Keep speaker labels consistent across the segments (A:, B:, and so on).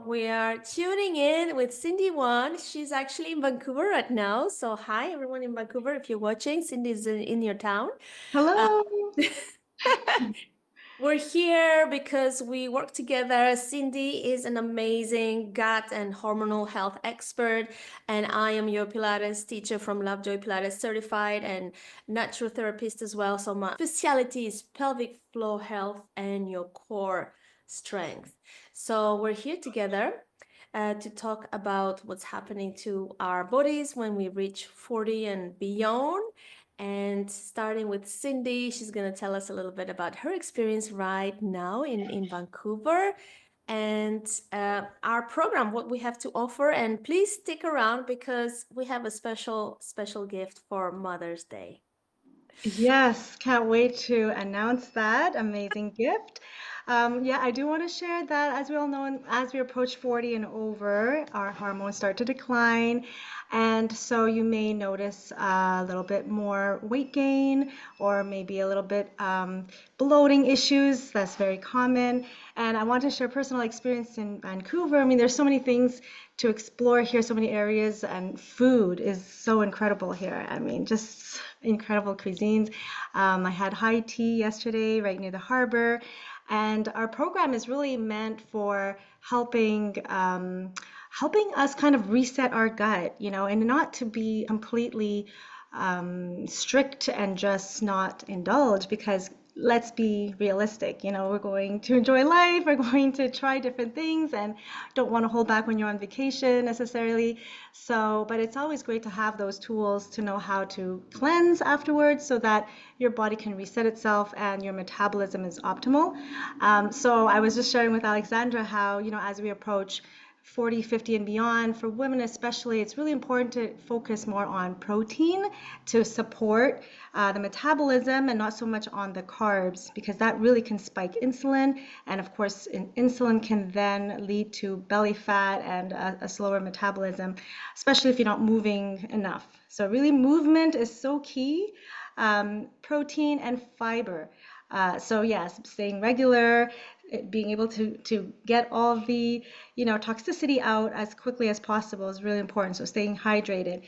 A: we are tuning in with Cindy Wong. She's actually in Vancouver right now. So, hi, everyone in Vancouver. If you're watching, Cindy's in your town. Uh,
B: Hello.
A: we're here because we work together. Cindy is an amazing gut and hormonal health expert, and I am your Pilates teacher from LOVJOY Pilates certified and natural therapist as well. So, my specialty is pelvic floor health and your core strength. So, we're here together to talk about what's happening to our bodies when we reach 40 and beyond. And starting with Cindy, she's going to tell us a little bit about her experience right now in Vancouver and our program, what we have to offer. And please stick around because we have a special gift for Mother's Day.
B: Yes, can't wait to announce that amazing gift. Yeah, I do want to share that as we all know, as we approach 40 and over, our hormones start to decline. And so you may notice a little bit more weight gain or maybe a little bit bloating issues. That's very common. And I want to share personal experience in Vancouver. I mean, there's so many things to explore here, so many areas, and food is so incredible here. I mean, just incredible cuisines. I had high tea yesterday right near the harbor, and our program is really meant for helping us kind of reset our gut, and not to be completely strict and just not indulge because let's be realistic. We're going to enjoy life, we're going to try different things and don't want to hold back when you're on vacation necessarily. So, but it's always great to have those tools to know how to cleanse afterwards so that your body can reset itself and your metabolism is optimal. So I was just sharing with Alexandra how, as we approach 40, 50 and beyond, for women especially, it's really important to focus more on protein to support the metabolism and not so much on the carbs because that really can spike insulin. And of course, insulin can then lead to belly fat and a slower metabolism, especially if you're not moving enough. So really movement is so key. Protein and fiber. So yes, staying regular, being able to get all the toxicity out as quickly as possible is really important. So staying hydrated.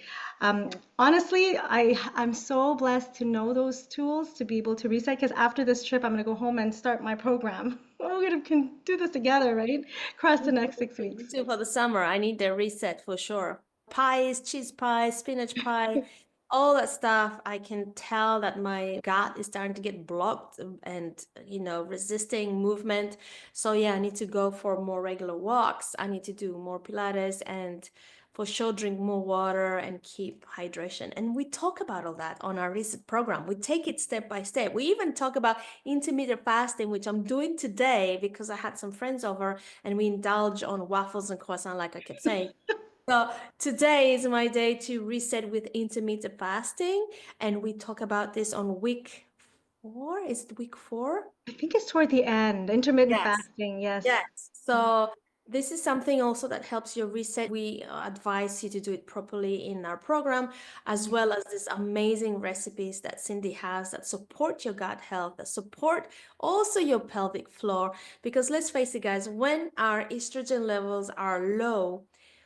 B: Honestly, I'm so blessed to know those tools to be able to reset because after this trip, I'm gonna go home and start my program. We're gonna can do this together, right? Across the next 6 weeks.
A: Me too, for the summer. I need the reset for sure. Pies, cheese pie, spinach pie, all that stuff. I can tell that my gut is starting to get blocked and, resisting movement. So yeah, I need to go for more regular walks. I need to do more Pilates and for sure drink more water and keep hydration. And we talk about all that on our reset program. We take it step by step. We even talk about intermittent fasting, which I'm doing today because I had some friends over and we indulge on waffles and croissant, like I kept saying. So today is my day to reset with intermittent fasting, and we talk about this on week 4. Is it week 4?
B: I think it's toward the end. Intermittent
A: Yes.
B: fasting, yes.
A: Yes. So this is something also that helps you reset. We advise you to do it properly in our program, as well as these amazing recipes that Cindy has that support your gut health, that support also your pelvic floor. Because let's face it, guys, when our estrogen levels are low,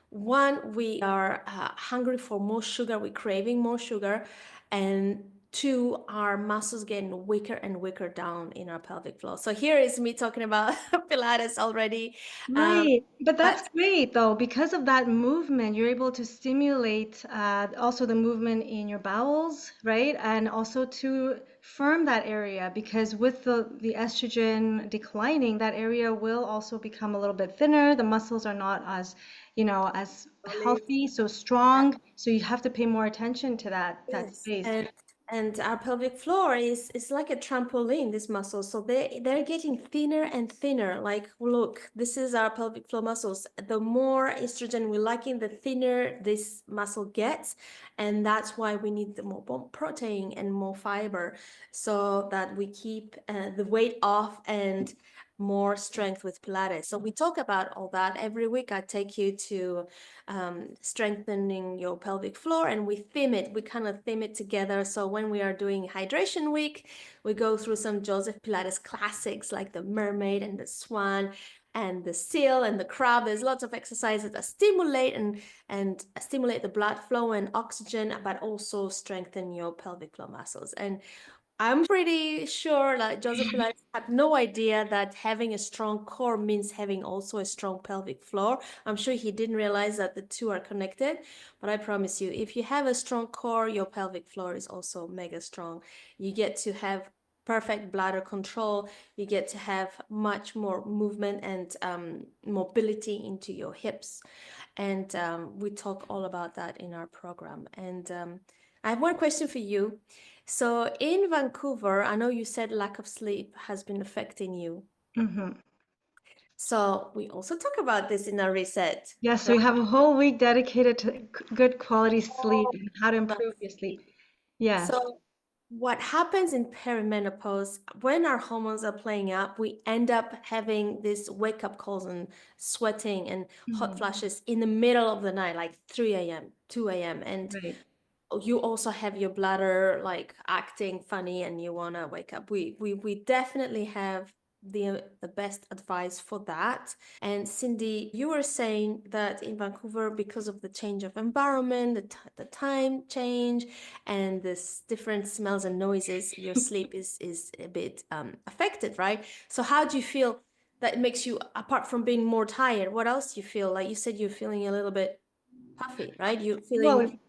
A: one, we are hungry for more sugar, we're craving more sugar, and two, our muscles getting weaker and weaker down in our pelvic floor. So here is me talking about Pilates already.
B: Right, but that's
A: But
B: great though. Because of that movement, you're able to stimulate also the movement in your bowels, right? And also to firm that area because with the estrogen declining, that area will also become a little bit thinner. The muscles are not as healthy, so strong. So you have to pay more attention to that
A: yes,
B: space.
A: and our pelvic floor is like a trampoline, this muscle. So they're getting thinner and thinner. Like, look, this is our pelvic floor muscles. The more estrogen we like in, the thinner this muscle gets. And that's why we need the more protein and more fiber so that we keep the weight off and more strength with Pilates. So we talk about all that every week. I take you to strengthening your pelvic floor, and we kind of theme it together. So when we are doing hydration week, we go through some Joseph Pilates classics like the mermaid and the swan. and the seal and the crab. There's lots of exercises that stimulate and stimulate the blood flow and oxygen, but also strengthen your pelvic floor muscles. And I'm pretty sure that Joseph Pilates had no idea that having a strong core means having also a strong pelvic floor. I'm sure he didn't realize that the two are connected, but I promise you, if you have a strong core, your pelvic floor is also mega strong. You get to have perfect bladder control. You get to have much more movement and mobility into your hips. And we talk all about that in our program. And I have one question for you. So in Vancouver, I know you said lack of sleep has been affecting you.
B: Hmm.
A: So we also talk about this in our reset,
B: Yeah, so
A: right?
B: you have a whole week dedicated to good quality sleep
A: Oh,
B: and how to improve
A: that's
B: your sleep. Yes.
A: so what happens in perimenopause, when our hormones are playing up, we end up having these wake-up calls and sweating and hot
B: Mhm.
A: flashes in the middle of the night, like 3 a.m., 2 a.m. And
B: Right.
A: you also have your bladder like acting funny and you want to wake up. We definitely have the best advice for that. And Cindy, you were saying that in Vancouver, because of the change of environment, the time change, and this different smells and noises, your sleep is a bit affected, right? So how do you feel that it makes you, apart from being more tired, what else do you feel? Like you said, you're feeling a little bit puffy, right? You're
B: Well,
A: feeling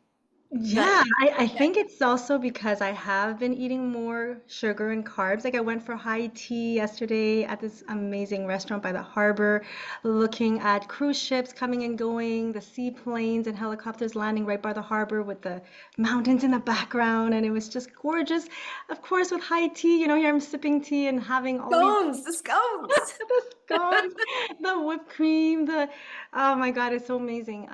A: that
B: yeah, I
A: yeah.
B: think it's also because I have been eating more sugar and carbs. Like I went for high tea yesterday at this amazing restaurant by the harbor, looking at cruise ships coming and going, the seaplanes and helicopters landing right by the harbor with the mountains in the background, and it was just gorgeous. Of course, with high tea, here I'm sipping tea and having all these
A: Scones, the scones.
B: the scones, the whipped cream, oh my God, it's so amazing.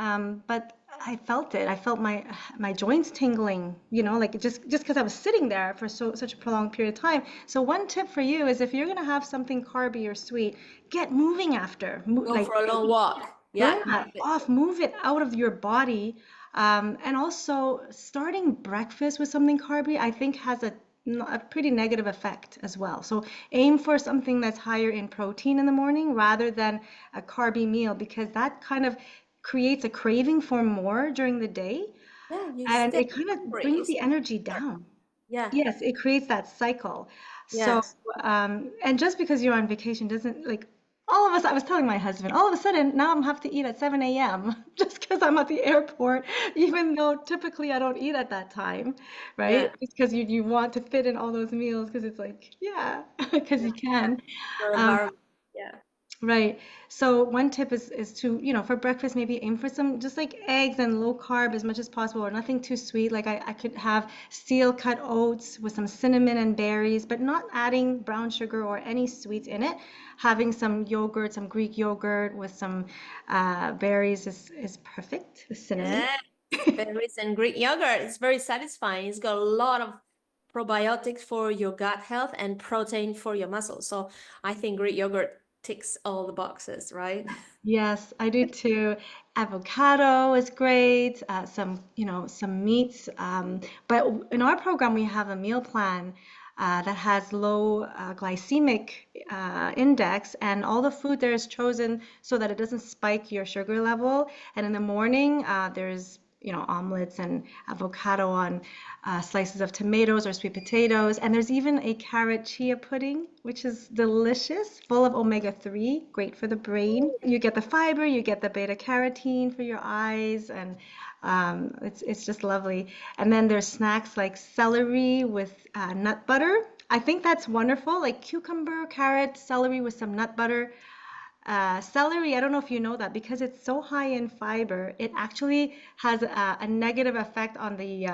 B: But I felt it. I felt my joints tingling, like just because I was sitting there for such a prolonged period of time. So one tip for you is if you're gonna have something carby or sweet, get moving after.
A: Go
B: Like
A: for a long walk. Yeah,
B: burn
A: move
B: that
A: it.
B: off, move it out of your body. And also, starting breakfast with something carby, I think, has a pretty negative effect as well. So, aim for something that's higher in protein in the morning rather than a carby meal because that kind of creates a craving for more during the day
A: Yeah, you
B: and
A: stay
B: it kind of
A: hungry. You
B: brings
A: stay
B: the energy
A: hungry.
B: down.
A: Yeah,
B: Yes, it creates that cycle. So,
A: yes.
B: and just because you're on vacation doesn't like all of us, I was telling my husband, all of a sudden now I'm have to eat at 7 a.m. just because I'm at the airport, even though typically I don't eat at that time, right?
A: Yeah,
B: Just because you want to fit in all those meals because it's like, yeah, because
A: yeah,
B: you
A: yeah.
B: can.
A: Your
B: Um,
A: environment. Yeah.
B: Right. So one tip is to, for breakfast, maybe aim for some just like eggs and low carb as much as possible, or nothing too sweet. Like I could have steel cut oats with some cinnamon and berries, but not adding brown sugar or any sweets in it. Having some yogurt, some Greek yogurt with some berries is perfect with cinnamon.
A: Yes. Berries and Greek yogurt. It's very satisfying. It's got a lot of probiotics for your gut health and protein for your muscles. So I think Greek yogurt ticks all the boxes, right?
B: Yes, I do too. Avocado is great. Some meats. But in our program, we have a meal plan that has low glycemic index, and all the food there is chosen so that it doesn't spike your sugar level. And in the morning, there's omelets and avocado on slices of tomatoes or sweet potatoes. And there's even a carrot chia pudding, which is delicious, full of omega-3, great for the brain. You get the fiber, you get the beta carotene for your eyes, and it's just lovely. And then there's snacks like celery with nut butter. I think that's wonderful, like cucumber, carrot, celery with some nut butter. Celery, I don't know if you know that, because it's so high in fiber, it actually has a negative effect on the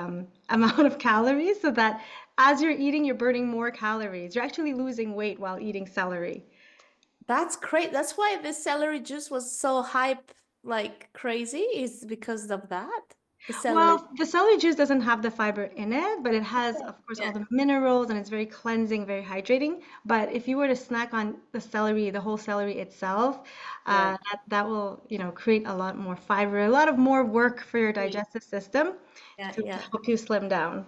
B: amount of calories, so that as you're eating, you're burning more calories. You're actually losing weight while eating celery.
A: That's great. That's why the celery juice was so hype like crazy, is because of that. The celery.
B: Well, the celery juice doesn't have the fiber in it, but it has, of course, all
A: Yeah.
B: the minerals and it's very cleansing, very hydrating. But if you were to snack on the celery, the whole celery itself,
A: Yeah.
B: that will, create a lot more fiber, a lot of more work for your
A: Great.
B: digestive system
A: Yeah,
B: to
A: yeah.
B: help you slim down.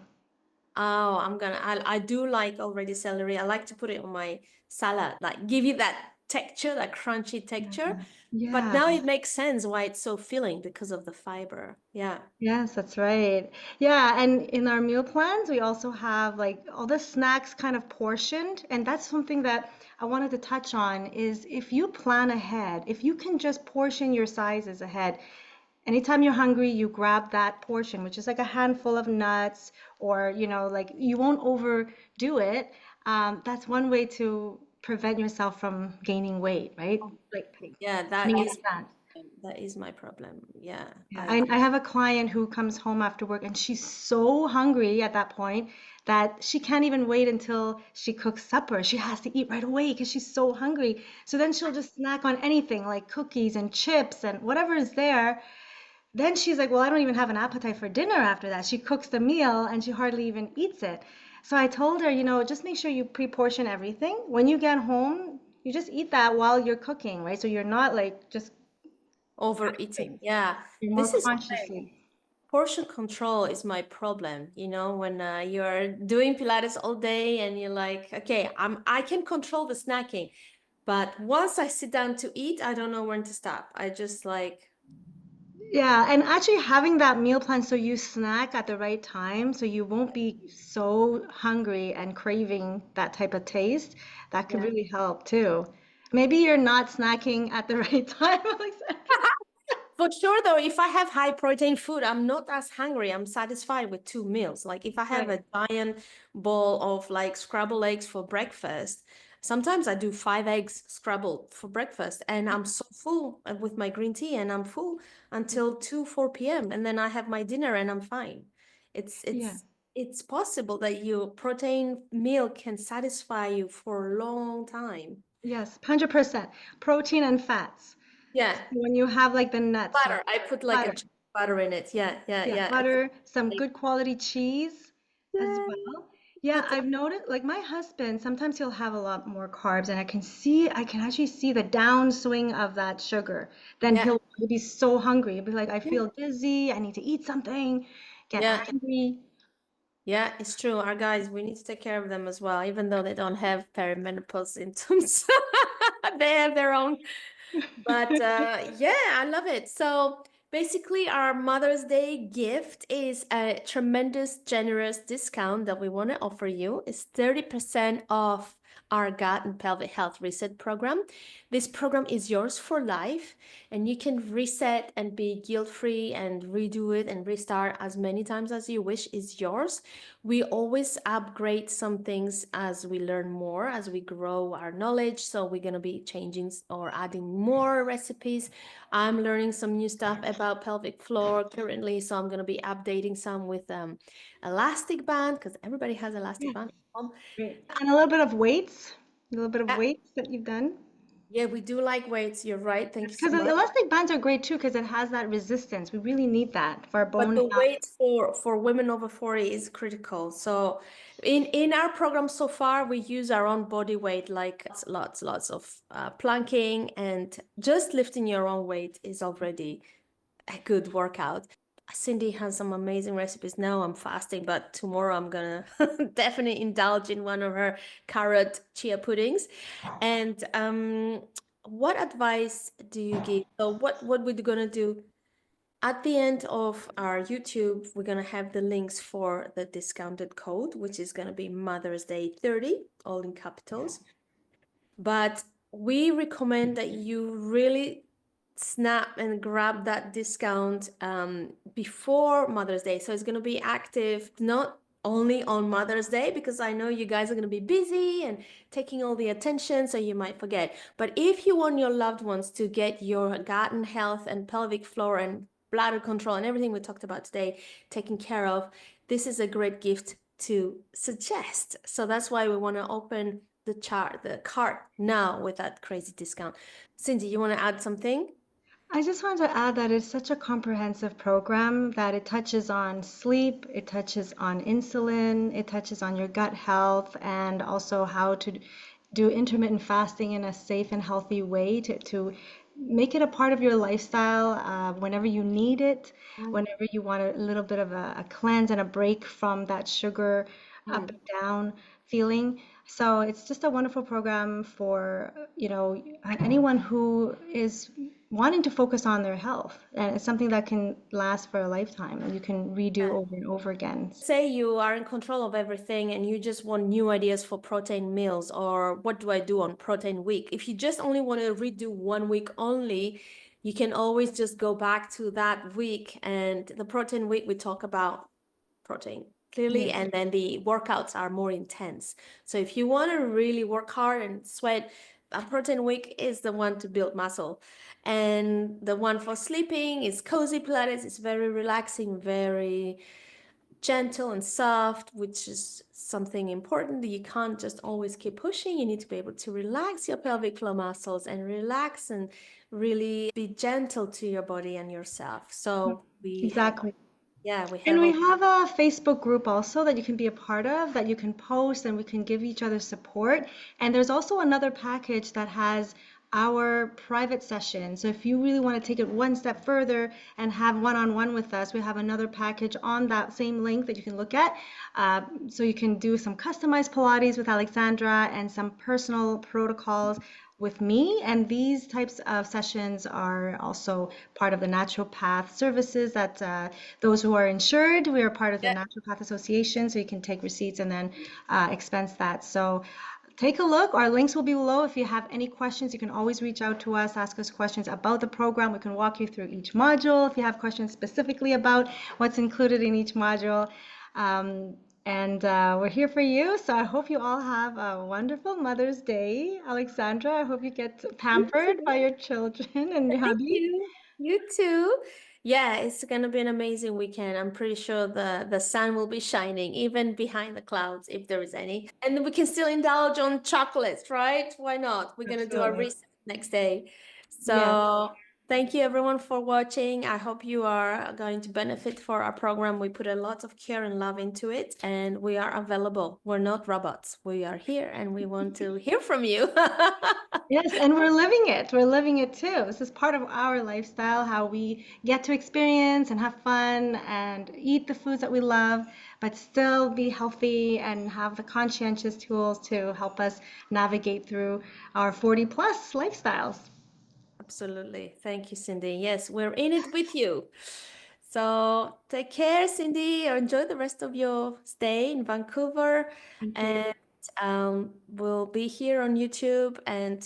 A: Oh, I do like already celery. I like to put it on my salad, like give it that texture, that crunchy texture. But
B: Yeah.
A: now it makes sense why it's so filling because of the fiber. Yeah.
B: Yes, that's right. Yeah, and in our meal plans, we also have like all the snacks kind of portioned, and that's something that I wanted to touch on is if you plan ahead, if you can just portion your sizes ahead, anytime you're hungry, you grab that portion, which is like a handful of nuts, or like you won't overdo it. That's one way to prevent yourself from gaining weight, right? Like
A: Yeah,
B: gaining any fat.
A: that is my problem. Yeah,
B: Yeah,
A: I
B: I
A: agree.
B: have a client who comes home after work and she's so hungry at that point that she can't even wait until she cooks supper. She has to eat right away because she's so hungry. So then she'll just snack on anything like cookies and chips and whatever is there. Then she's like, well, I don't even have an appetite for dinner after that. She cooks the meal and she hardly even eats it. So I told her, just make sure you pre-portion everything. When you get home, you just eat that while you're cooking, right? So you're not like just
A: Overeating. Yeah.
B: you're more
A: This is why
B: consciously.
A: portion control is my problem. When you're doing Pilates all day and you're like, okay, I can control the snacking, but once I sit down to eat, I don't know when to stop. I just like,
B: Yeah, and actually having that meal plan so you snack at the right time, so you won't be so hungry and craving that type of taste, that could
A: yeah.
B: really help too. Maybe you're not snacking at the right time, Alexandra.
A: For sure, though, if I have high protein food, I'm not as hungry. I'm satisfied with 2 meals. Like if I have
B: Right.
A: a giant bowl of like scrambled eggs for breakfast, sometimes I do 5 eggs scrambled for breakfast, and I'm so full with my green tea, and I'm full until 2, 4 p.m. And then I have my dinner and I'm fine. It's
B: Yeah.
A: it's it's possible that your protein meal can satisfy you for a long time.
B: Yes, 100%. Protein and fats.
A: Yeah,
B: So when you have like the nuts or
A: butter. I put like a
B: butter,
A: chunk of butter in it. Yeah, yeah,
B: yeah,
A: yeah.
B: butter, some
A: Like,
B: good quality cheese as
A: yeah,
B: well. Yeah,
A: but
B: I've noticed like my husband, sometimes he'll have a lot more carbs and I can actually see the downswing of that sugar. Then
A: yeah,
B: he'll be so hungry. He'll be like, I
A: yeah,
B: feel dizzy, I need to eat something, get
A: yeah,
B: angry.
A: yeah, it's true. Our guys, we need to take care of them as well, even though they don't have perimenopause symptoms. They have their own. But yeah, I love it. So basically, our Mother's Day gift is a tremendous, generous discount that we want to offer you. It's 30% off our gut and pelvic health reset program. This program is yours for life, and you can reset and be guilt-free and redo it and restart as many times as you wish is yours. We always upgrade some things as we learn more, as we grow our knowledge. So we're going to be changing or adding more recipes. I'm learning some new stuff about pelvic floor currently. So I'm going to be updating some with elastic band because everybody has elastic
B: Yeah,
A: band.
B: great. And a little bit of weights, a little bit of
A: Yeah,
B: weights that you've done.
A: yeah, we do like weights. You're right. Thank you so
B: Because the
A: much.
B: elastic bands are great too, because it has that resistance. We really need that for our
A: But
B: bone
A: the
B: health.
A: weight for women over 40 is critical. So in our program so far, we use our own body weight, like lots of planking, and just lifting your own weight is already a good workout. Cindy has some amazing recipes. Now I'm fasting, but tomorrow I'm gonna definitely indulge in one of her carrot chia puddings. And what advice do you give? So what we're gonna do? At the end of our YouTube, we're going to have the links for the discounted code, which is going to be Mother's Day 30, all in capitals. But we recommend that you really snap and grab that discount before Mother's Day. So it's going to be active not only on Mother's Day, because I know you guys are going to be busy and taking all the attention, so you might forget. But if you want your loved ones to get your gut and health and pelvic floor and bladder control and everything we talked about today taken care of, this is a great gift to suggest. So that's why we want to open the cart now with that crazy discount. Cindy, you want to add something?
B: I just wanted to add that it's such a comprehensive program that it touches on sleep, it touches on insulin, it touches on your gut health, and also how to do intermittent fasting in a safe and healthy way to make it a part of your lifestyle whenever you need it, whenever you want a little bit of a cleanse and a break from that sugar up
A: Mm.
B: and down feeling. So it's just a wonderful program for, anyone who is wanting to focus on their health. And it's something that can last for a lifetime and you can redo over and over again.
A: Say you are in control of everything and you just want new ideas for protein meals, or what do I do on protein week? If you just only want to redo 1 week only, you can always just go back to that week, and the protein week we talk about protein clearly,
B: Yeah.
A: and then the workouts are more intense. So if you want to really work hard and sweat, a protein week is the one to build muscle. And the one for sleeping is cozy Pilates. It's very relaxing, very gentle and soft, which is something important. You can't just always keep pushing. You need to be able to relax your pelvic floor muscles and relax and really be gentle to your body and yourself. So we have,
B: Exactly.
A: yeah, we
B: And
A: have
B: we
A: a
B: have a Facebook group also that you can be a part of, that you can post and we can give each other support. And there's also another package that has our private session. So if you really want to take it one step further and have one-on-one with us, we have another package on that same link that you can look at. So you can do some customized Pilates with Alexandra and some personal protocols with me. And these types of sessions are also part of the naturopath services that those who are insured, we are part of the
A: yeah,
B: Naturopath Association, so you can take receipts and then expense that. So take a look. Our links will be below. If you have any questions, you can always reach out to us, ask us questions about the program. We can walk you through each module if you have questions specifically about what's included in each module. And we're here for you. So I hope you all have a wonderful Mother's Day. Alexandra, I hope you get
A: you
B: pampered by
A: too.
B: your children and your
A: Thank
B: hubby.
A: you. You too. Yeah, it's gonna be an amazing weekend. I'm pretty sure the sun will be shining even behind the clouds if there is any. And we can still indulge on chocolates, right? Why not? We're gonna do a
B: Absolutely.
A: reset next day.
B: Yeah.
A: So thank you everyone for watching. I hope you are going to benefit for our program. We put a lot of care and love into it, and we are available. We're not robots. We are here and we want to hear from you.
B: Yes, and we're living it. We're living it too. This is part of our lifestyle, how we get to experience and have fun and eat the foods that we love, but still be healthy and have the conscientious tools to help us navigate through our 40 plus lifestyles.
A: Absolutely. Thank you, Cindy. Yes, we're in it with you. So take care, Cindy. Enjoy the rest of your stay in Vancouver.
B: Thank you.
A: And we'll be here on YouTube. And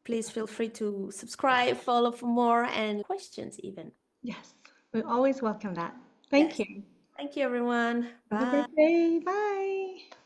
A: please feel free to subscribe, follow for more, and questions even.
B: Yes, we always welcome that. Thank
A: Yes.
B: you.
A: Thank you, everyone.
B: Have a
A: Bye.
B: great day. Bye.